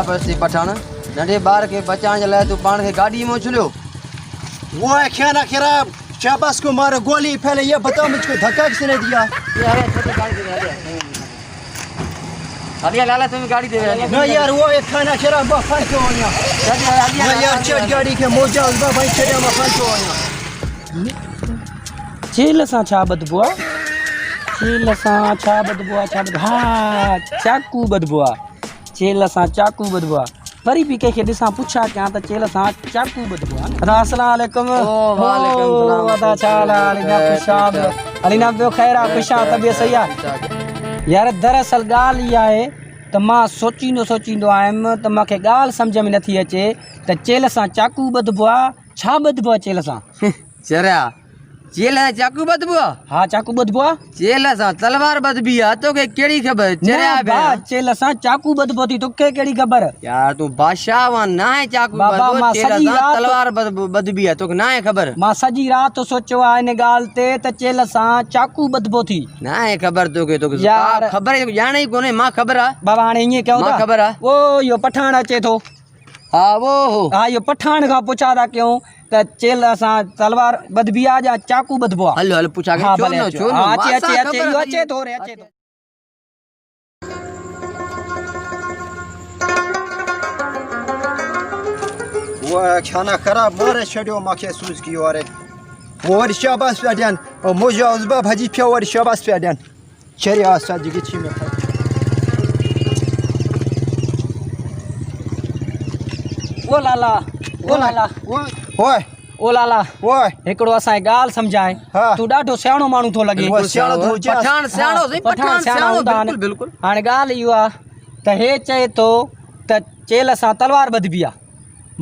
जबरदस्ती पठान नंढे ॿार खे बचाइण जे लाइ तूं पाण खे गाॾी में उछलियो। वो है खाना खराब शाबाश को मारो गोली पहले ये बताओ मुझको धक्का किसने दिया? हलिया लाला तुम्हें गाड़ी दे ना यार वो एक खाना खराब बफाई को होया ना यार चढ़ गाड़ी के मोजा उस बफाई चढ़ा बफाई को होया चेल सा छा बदबू आ चेल सा छा बदबू आ हाँ चाकू बदबू आ चेल सा चाकू बदबू आ वरी भी कंहिंखे ॾिसां पुछा कयां त चेल सां चाकू बदबू आ अस्सलाम वालेकुम वालेकुम सलाम वदा चाल अलीना खुशाब अलीना पियो ख़ैर आ खुशा तबियत सही आ यार दरअसल ॻाल्हि इहा आहे त मां सोचींदो आहियां त मूंखे ॻाल्हि सम्झ में नथी अचे त चेल सां चाकू बदबू आ छा बदबू आ चेल सां चरिया चेल सां चाकू बदबू आहे? हा चाकू बदबू आ चेल सां तलवार बदबी आहे तोखे कहिड़ी ख़बर? चरिया बा चेल सां चाकू बदबू थी तोखे कहिड़ी ख़बर? यार तू बादशाह वा ना है चाकू बाबा मां चेल सॼी सां रात तलवार बदबी आहे तोखे ना है ख़बर? मां सॼी राति सोचियो आहे इन ॻाल्हि ते त चेल सां चाकू बदबू थी ना है ख़बर तोखे यार ख़बर ॼाण ई कोन्हे मां ख़बर आहे बाबा हाणे ईअं कयूं मां था ख़बर आहे ओ इहो पठाण अचे थो हा वो हो हा इहो पठाण खां पुछा था कयूं त चेल सां तलवार बदबी आहे या चाकू बदबू आहे? हलो पुछा हा भले अचो हा अचे इहो अचे थो रे अचे थो वो है खाना खराब मारे छड़ियो माखे सूज की और वो शाबाश पेडन और मोजा उस बफाई पे और शाबाश पेडन चरिया आसा जिगिची में ओ लाला ओए ओ लाला ओए हिकिड़ो असांखे ॻाल्हि सम्झाए हा। तूं ॾाढो सियाणो माण्हू थो लॻे पठान सियाणो सही पठान सियाणो हूंदा आहिनि। बिल्कुलु बिल्कुलु हाणे ॻाल्हि इहो आहे त हे चए थो त चेल सां तलवार बदबी आहे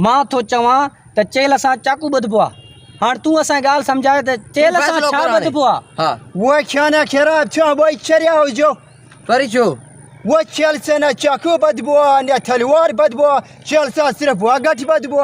मां थो चवां त चेल सां चाकू बदबू आहे हाणे तूं असांखे ॻाल्हि सम्झाए त चेल सां छा बदबू आहे? हा वो खाना खराब था वो चरिया हो जो वरी छो वो चल से ना चाकू बदबू ना तलवार बदबू चल सा सिर्फ वो गठ बदबू